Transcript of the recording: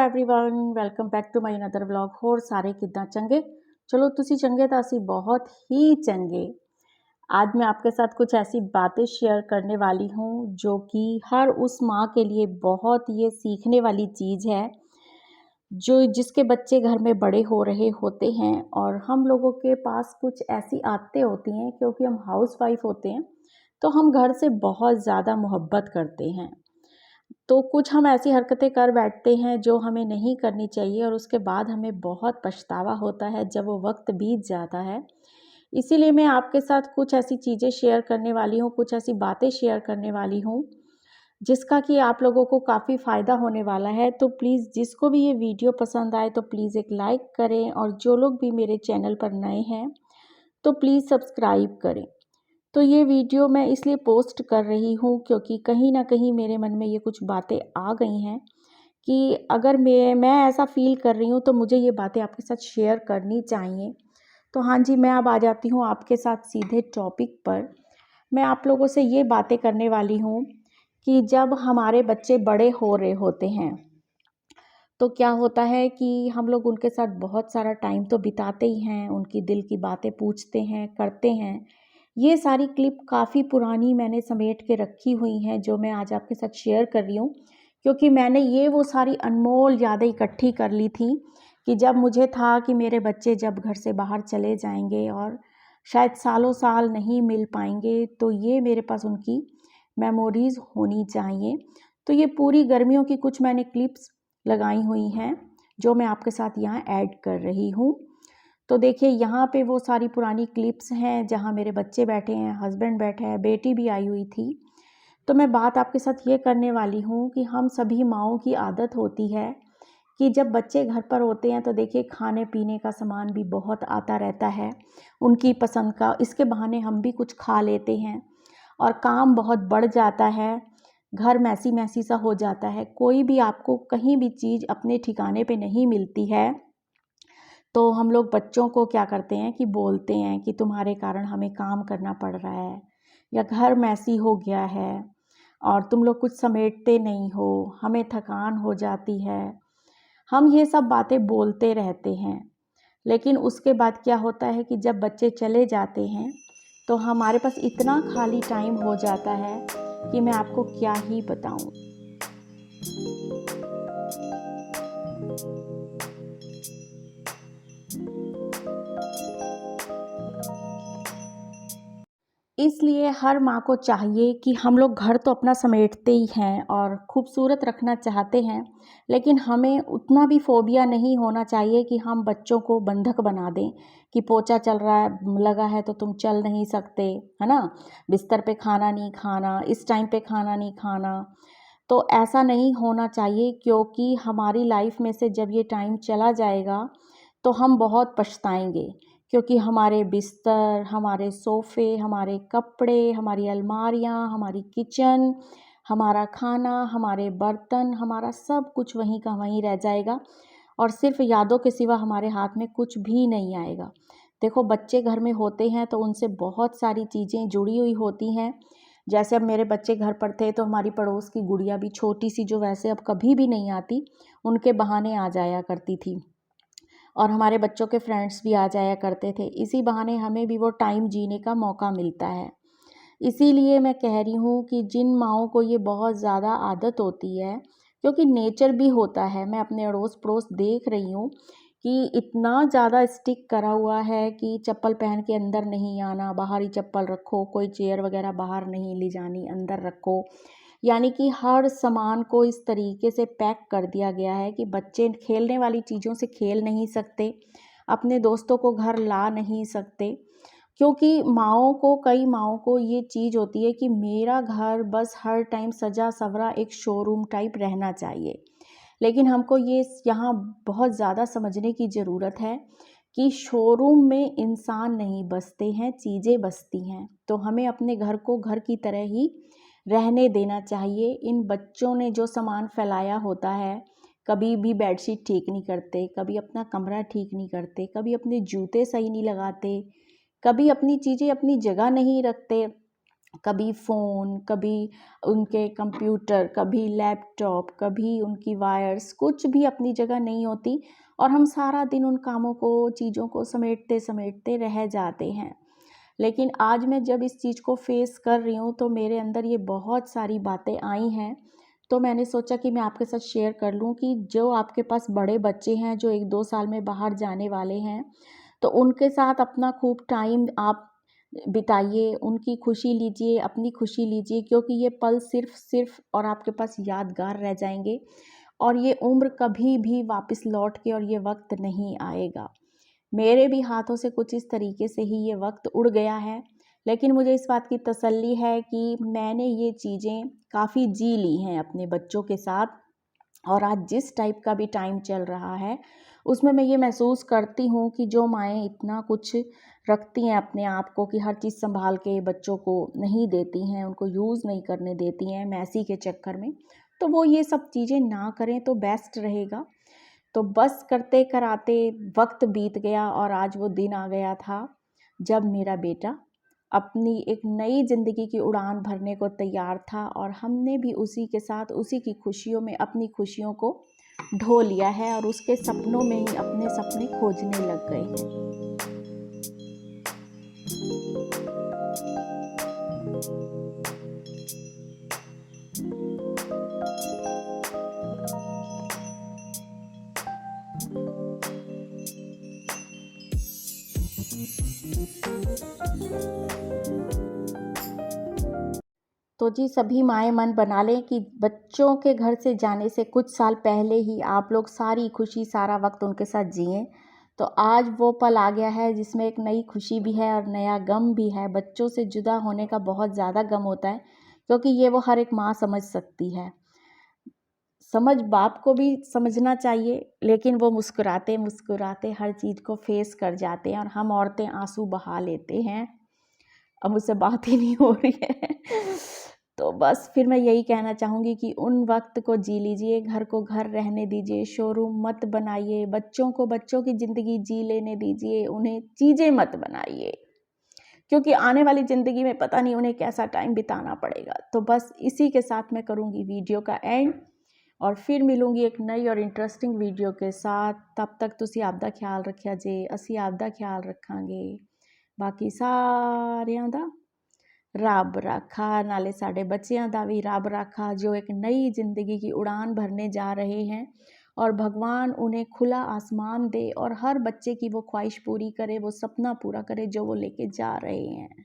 Everyone welcome back to my another vlog. होर सारे किद्दां चंगे? चलो तुसी चंगे तो असी बहुत ही चंगे। आज मैं आपके साथ कुछ ऐसी बातें शेयर करने वाली हूँ जो कि हर उस माँ के लिए बहुत ये सीखने वाली चीज़ है जो जिसके बच्चे घर में बड़े हो रहे होते हैं। और हम लोगों के पास कुछ ऐसी आदतें होती हैं क्योंकि हम हाउस वाइफ होते हैं, तो हम घर से बहुत ज़्यादा मोहब्बत करते हैं। तो कुछ हम ऐसी हरकतें कर बैठते हैं जो हमें नहीं करनी चाहिए और उसके बाद हमें बहुत पछतावा होता है जब वो वक्त बीत जाता है। इसीलिए मैं आपके साथ कुछ ऐसी चीज़ें शेयर करने वाली हूँ, कुछ ऐसी बातें शेयर करने वाली हूँ जिसका कि आप लोगों को काफ़ी फ़ायदा होने वाला है। तो प्लीज़ जिसको भी ये वीडियो पसंद आए तो प्लीज़ एक लाइक करें, और जो लोग भी मेरे चैनल पर नए हैं तो प्लीज़ सब्सक्राइब करें। तो ये वीडियो मैं इसलिए पोस्ट कर रही हूँ क्योंकि कहीं ना कहीं मेरे मन में ये कुछ बातें आ गई हैं कि अगर मैं ऐसा फ़ील कर रही हूँ तो मुझे ये बातें आपके साथ शेयर करनी चाहिए। तो हाँ जी, मैं अब आ जाती हूँ आपके साथ सीधे टॉपिक पर। मैं आप लोगों से ये बातें करने वाली हूँ कि जब हमारे बच्चे बड़े हो रहे होते हैं तो क्या होता है कि हम लोग उनके साथ बहुत सारा टाइम तो बिताते ही हैं, उनकी दिल की बातें पूछते हैं, करते हैं। ये सारी क्लिप काफ़ी पुरानी मैंने समेट के रखी हुई हैं जो मैं आज आपके साथ शेयर कर रही हूँ, क्योंकि मैंने ये वो सारी अनमोल यादें इकट्ठी कर ली थी कि जब मुझे था कि मेरे बच्चे जब घर से बाहर चले जाएंगे और शायद सालों साल नहीं मिल पाएंगे, तो ये मेरे पास उनकी मेमोरीज़ होनी चाहिए। तो ये पूरी गर्मियों की कुछ मैंने क्लिप्स लगाई हुई हैं जो मैं आपके साथ यहाँ ऐड कर रही हूँ। तो देखिए यहाँ पे वो सारी पुरानी क्लिप्स हैं जहाँ मेरे बच्चे बैठे हैं, हस्बैंड बैठे हैं, बेटी भी आई हुई थी। तो मैं बात आपके साथ ये करने वाली हूँ कि हम सभी माँओं की आदत होती है कि जब बच्चे घर पर होते हैं तो देखिए खाने पीने का सामान भी बहुत आता रहता है उनकी पसंद का, इसके बहाने हम भी कुछ खा लेते हैं और काम बहुत बढ़ जाता है, घर मैसी मैसी सा हो जाता है। कोई भी आपको कहीं भी चीज़ अपने ठिकाने पे नहीं मिलती है तो हम लोग बच्चों को क्या करते हैं कि बोलते हैं कि तुम्हारे कारण हमें काम करना पड़ रहा है, या घर मैसी हो गया है और तुम लोग कुछ समेटते नहीं हो, हमें थकान हो जाती है। हम ये सब बातें बोलते रहते हैं, लेकिन उसके बाद क्या होता है कि जब बच्चे चले जाते हैं तो हमारे पास इतना खाली टाइम हो जाता है कि मैं आपको क्या ही बताऊं। इसलिए हर माँ को चाहिए कि हम लोग घर तो अपना समेटते ही हैं और खूबसूरत रखना चाहते हैं, लेकिन हमें उतना भी फोबिया नहीं होना चाहिए कि हम बच्चों को बंधक बना दें कि पोछा चल रहा है लगा है तो तुम चल नहीं सकते, है ना, बिस्तर पे खाना नहीं खाना, इस टाइम पे खाना नहीं खाना। तो ऐसा नहीं होना चाहिए क्योंकि हमारी लाइफ में से जब ये टाइम चला जाएगा तो हम बहुत पछताएंगे, क्योंकि हमारे बिस्तर, हमारे सोफ़े, हमारे कपड़े, हमारी अलमारियाँ, हमारी किचन, हमारा खाना, हमारे बर्तन, हमारा सब कुछ वहीं का वहीं रह जाएगा और सिर्फ यादों के सिवा हमारे हाथ में कुछ भी नहीं आएगा। देखो बच्चे घर में होते हैं तो उनसे बहुत सारी चीज़ें जुड़ी हुई होती हैं। जैसे अब मेरे बच्चे घर पर थे तो हमारी पड़ोस की गुड़िया भी छोटी सी, जो वैसे अब कभी भी नहीं आती, उनके बहाने आ जाया करती थी और हमारे बच्चों के फ्रेंड्स भी आ जाया करते थे। इसी बहाने हमें भी वो टाइम जीने का मौका मिलता है। इसीलिए मैं कह रही हूँ कि जिन माँओं को ये बहुत ज़्यादा आदत होती है, क्योंकि नेचर भी होता है, मैं अपने अड़ोस पड़ोस देख रही हूँ कि इतना ज़्यादा स्टिक करा हुआ है कि चप्पल पहन के अंदर नहीं आना, बाहर ही चप्पल रखो, कोई चेयर वगैरह बाहर नहीं ले जानी, अंदर रखो। यानी कि हर सामान को इस तरीके से पैक कर दिया गया है कि बच्चे खेलने वाली चीज़ों से खेल नहीं सकते, अपने दोस्तों को घर ला नहीं सकते, क्योंकि कई माँओं को ये चीज़ होती है कि मेरा घर बस हर टाइम सजा सवरा एक शोरूम टाइप रहना चाहिए। लेकिन हमको ये यहाँ बहुत ज़्यादा समझने की ज़रूरत है कि शोरूम में इंसान नहीं बसते हैं, चीज़ें बसती हैं। तो हमें अपने घर को घर की तरह ही रहने देना चाहिए। इन बच्चों ने जो सामान फैलाया होता है, कभी भी बेडशीट ठीक नहीं करते, कभी अपना कमरा ठीक नहीं करते, कभी अपने जूते सही नहीं लगाते, कभी अपनी चीज़ें अपनी जगह नहीं रखते, कभी फ़ोन, कभी उनके कंप्यूटर, कभी लैपटॉप, कभी उनकी वायर्स, कुछ भी अपनी जगह नहीं होती और हम सारा दिन उन कामों को, चीज़ों को समेटते-समेटते रह जाते हैं। लेकिन आज मैं जब इस चीज़ को फ़ेस कर रही हूँ तो मेरे अंदर ये बहुत सारी बातें आई हैं, तो मैंने सोचा कि मैं आपके साथ शेयर कर लूँ कि जो आपके पास बड़े बच्चे हैं, जो 1-2 साल में बाहर जाने वाले हैं, तो उनके साथ अपना खूब टाइम आप बिताइए, उनकी खुशी लीजिए, अपनी खुशी लीजिए, क्योंकि ये पल सिर्फ़ और आपके पास यादगार रह जाएँगे और ये उम्र कभी भी वापस लौट के और ये वक़्त नहीं आएगा। मेरे भी हाथों से कुछ इस तरीके से ही ये वक्त उड़ गया है, लेकिन मुझे इस बात की तसल्ली है कि मैंने ये चीज़ें काफ़ी जी ली हैं अपने बच्चों के साथ और आज जिस टाइप का भी टाइम चल रहा है, उसमें मैं ये महसूस करती हूँ कि जो माएँ इतना कुछ रखती हैं अपने आप को कि हर चीज़ सँभाल के बच्चों को नहीं देती हैं, उनको यूज़ नहीं करने देती हैं मैसी के चक्कर में, तो वो ये सब चीज़ें ना करें तो बेस्ट रहेगा। तो बस करते कराते वक्त बीत गया और आज वो दिन आ गया था जब मेरा बेटा अपनी एक नई ज़िंदगी की उड़ान भरने को तैयार था और हमने भी उसी के साथ उसी की खुशियों में अपनी खुशियों को ढो लिया है और उसके सपनों में ही अपने सपने खोजने लग गए हैं। तो जी सभी माएँ मन बना लें कि बच्चों के घर से जाने से कुछ साल पहले ही आप लोग सारी खुशी, सारा वक़्त उनके साथ जिएँ। तो आज वो पल आ गया है जिसमें एक नई खुशी भी है और नया गम भी है। बच्चों से जुदा होने का बहुत ज़्यादा गम होता है, क्योंकि ये वो हर एक माँ समझ सकती है। समझ बाप को भी समझना चाहिए, लेकिन वो मुस्कुराते-मुस्कुराते हर चीज़ को फ़ेस कर जाते हैं और हम औरतें आँसू बहा लेते हैं। अब मुझसे बात ही नहीं हो रही है। तो बस फिर मैं यही कहना चाहूँगी कि उन वक़्त को जी लीजिए, घर को घर रहने दीजिए, शोरूम मत बनाइए, बच्चों को बच्चों की ज़िंदगी जी लेने दीजिए, उन्हें चीज़ें मत बनाइए, क्योंकि आने वाली ज़िंदगी में पता नहीं उन्हें कैसा टाइम बिताना पड़ेगा। तो बस इसी के साथ मैं करूँगी वीडियो का एंड और फिर मिलूँगी एक नई और इंटरेस्टिंग वीडियो के साथ। तब तक तुसी आपदा ख्याल रखिया जे, असी आपदा ख्याल रखांगे। बाकी सारिਆਂ ਦਾ ਰੱਬ राखा, नाले साडे बच्चियां दा भी रब राखा जो एक नई ज़िंदगी की उड़ान भरने जा रहे हैं और भगवान उन्हें खुला आसमान दे और हर बच्चे की वो ख्वाहिश पूरी करे, वो सपना पूरा करे जो वो लेके जा रहे हैं।